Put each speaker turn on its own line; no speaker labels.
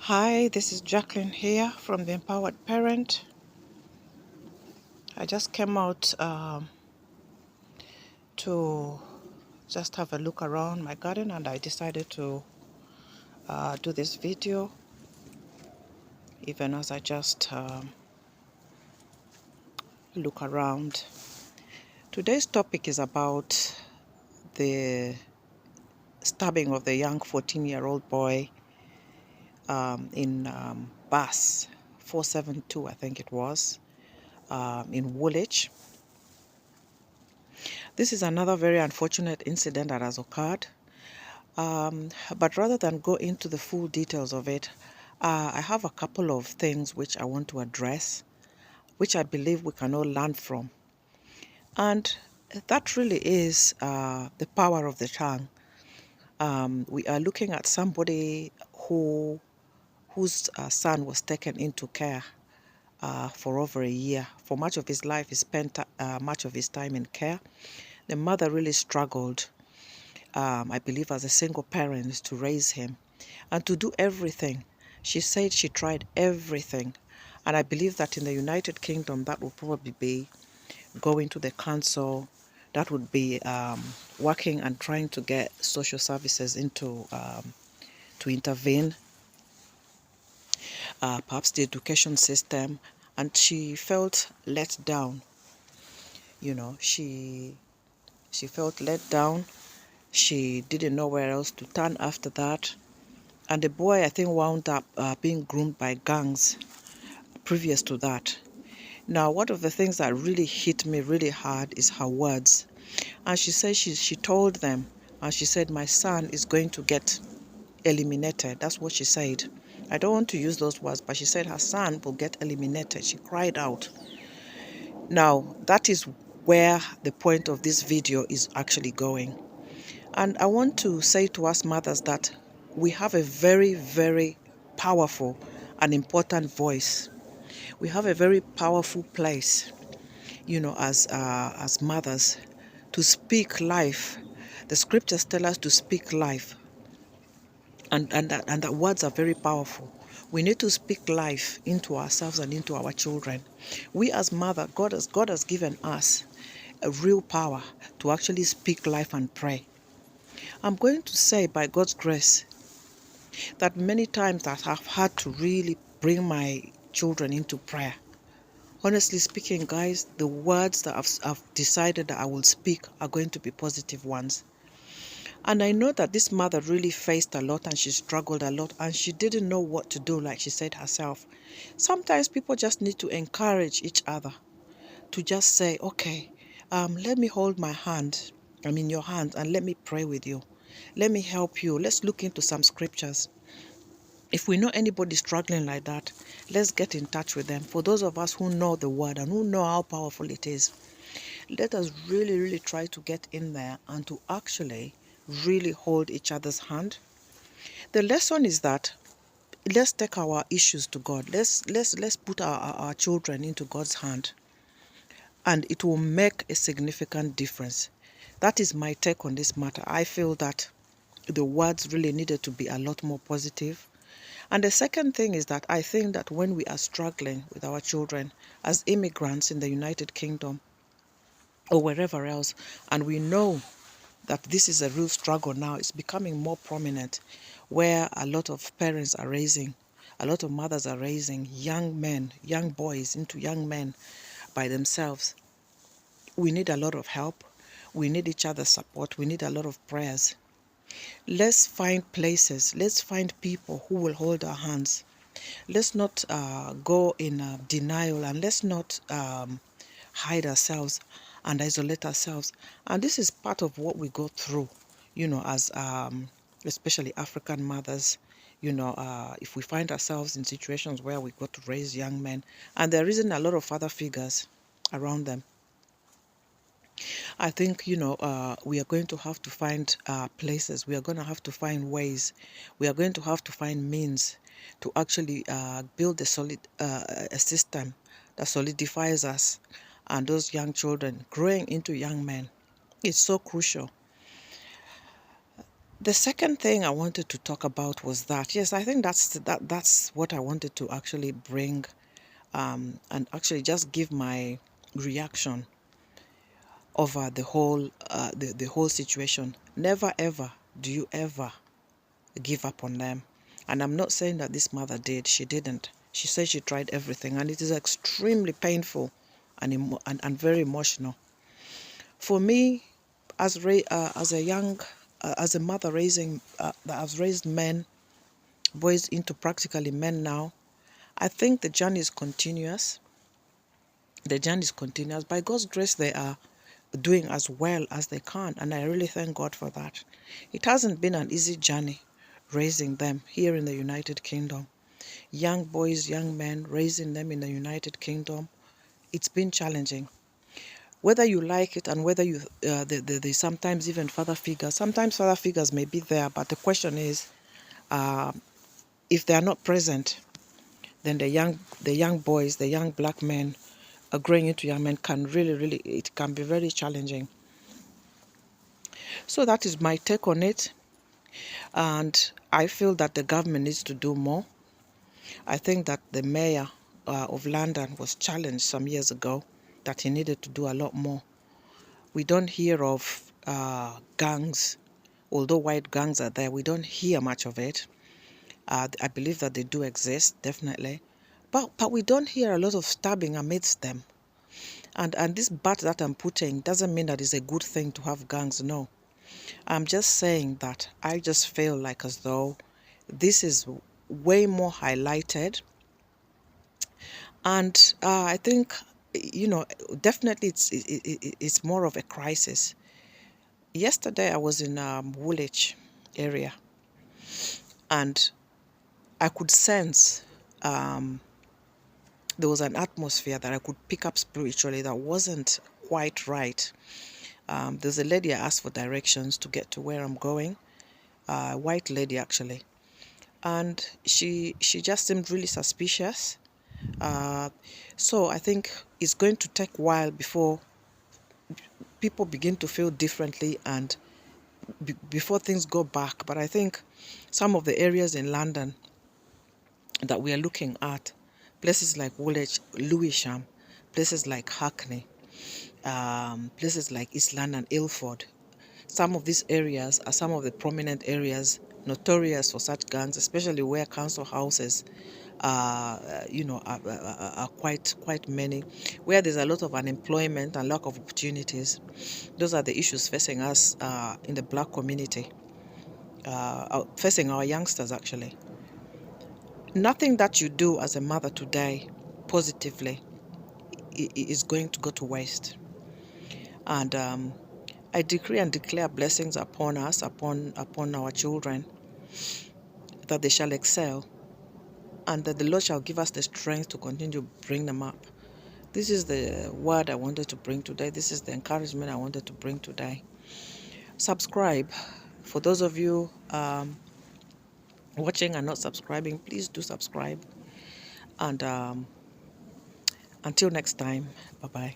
Hi, this is Jacqueline here from the Empowered Parent. I just came out to just have a look around my garden, and I decided to do this video even as I just look around. Today's topic is about the stabbing of the young 14-year-old boy in bus 472, I think it was, in Woolwich. This is another very unfortunate incident that has occurred. But rather than go into the full details of it, I have a couple of things which I want to address, which I believe we can all learn from. And that really is the power of the tongue. We are looking at somebody whose son was taken into care for over a year. For much of his life, he spent much of his time in care. The mother really struggled, I believe, as a single parent, to raise him and to do everything. She said she tried everything. And I believe that in the United Kingdom, that would probably be going to the council, that would be working and trying to get social services into to intervene, perhaps the education system. And she felt let down. She felt let down. She didn't know where else to turn after that. And the boy, I think, wound up being groomed by gangs previous to that. Now, one of the things that really hit me really hard is her words. And she said she told them, and she said, my son is going to get eliminated. That's what she said. I don't want to use those words, but she said her son will get eliminated. She cried out. Now, that is where the point of this video is actually going. And I want to say to us mothers that we have a very, very powerful and important voice. We have a very powerful place, as mothers, to speak life. The scriptures tell us to speak life, and that words are very powerful. We need to speak life into ourselves and into our children. We as mother, God has given us a real power to actually speak life and pray. I'm going to say, by God's grace, that many times that I've had to really bring my children into prayer. Honestly speaking, guys, the words that I've decided that I will speak are going to be positive ones. And I know that this mother really faced a lot, and she struggled a lot, and she didn't know what to do, like she said herself. Sometimes people just need to encourage each other, to just say, okay, let me hold my hand, your hand, and let me pray with you. Let me help you. Let's look into some scriptures. If we know anybody struggling like that, let's get in touch with them. For those of us who know the word and who know how powerful it is, let us really, really try to get in there and to actually really hold each other's hand. The lesson is that let's take our issues to God. Let's put our children into God's hand, and it will make a significant difference. That is my take on this matter. I feel that the words really needed to be a lot more positive. And the second thing is that I think that when we are struggling with our children as immigrants in the United Kingdom or wherever else, and we know that this is a real struggle now, it's becoming more prominent, where a lot of parents are raising, a lot of mothers are raising young men, young boys into young men by themselves. We need a lot of help. We need each other's support. We need a lot of prayers. Let's find places. Let's find people who will hold our hands. Let's not go in denial, and let's not hide ourselves and isolate ourselves. And this is part of what we go through, as especially African mothers. If we find ourselves in situations where we got to raise young men, and there isn't a lot of father figures around them, I think, we are going to have to find places. We are going to have to find ways. We are going to have to find means to actually build a system that solidifies us and those young children growing into young men. It's so crucial. The second thing I wanted to talk about was that, yes, I think that's what I wanted to actually bring, and actually just give my reaction over the whole situation. Never ever do you ever give up on them. And I'm not saying that this mother did. She didn't. She said she tried everything, and it is extremely painful and very emotional. For me, as a young, as a mother raising, that has raised boys into practically men now, I think the journey is continuous. The journey is continuous. By God's grace, they are doing as well as they can, and I really thank God for that. It hasn't been an easy journey raising them here in the United Kingdom. Young boys, young men, raising them in the United Kingdom, it's been challenging. Whether you like it and whether you, the sometimes even sometimes father figures may be there, but the question is, if they are not present, then the young boys, the young black men, growing into young men can really, it can be very challenging. So that is my take on it. And I feel that the government needs to do more. I think that the mayor of London was challenged some years ago that he needed to do a lot more. We don't hear of gangs, although white gangs are there, we don't hear much of it. I believe that they do exist, definitely. But we don't hear a lot of stabbing amidst them. And this bat that I'm putting doesn't mean that it's a good thing to have gangs, no. I'm just saying that I just feel like as though this is way more highlighted. And I think, definitely it's more of a crisis. Yesterday I was in Woolwich area, and I could sense there was an atmosphere that I could pick up spiritually that wasn't quite right. There's a lady I asked for directions to get to where I'm going, a white lady actually, and she just seemed really suspicious. So I think it's going to take a while before people begin to feel differently and before things go back. But I think some of the areas in London that we are looking at, places like Woolwich, Lewisham, places like Hackney, places like East London, Ilford, some of these areas are some of the prominent areas notorious for such gangs, especially where council houses are quite many, where there's a lot of unemployment and lack of opportunities. Those are the issues facing us in the black community, facing our youngsters actually. Nothing that you do as a mother today positively is going to go to waste. And I decree and declare blessings upon us, upon our children, that they shall excel, and that the Lord shall give us the strength to continue to bring them up. This is the word I wanted to bring today. This is the encouragement I wanted to bring today. Subscribe. For those of you watching and not subscribing, please do subscribe. And until next time, bye-bye.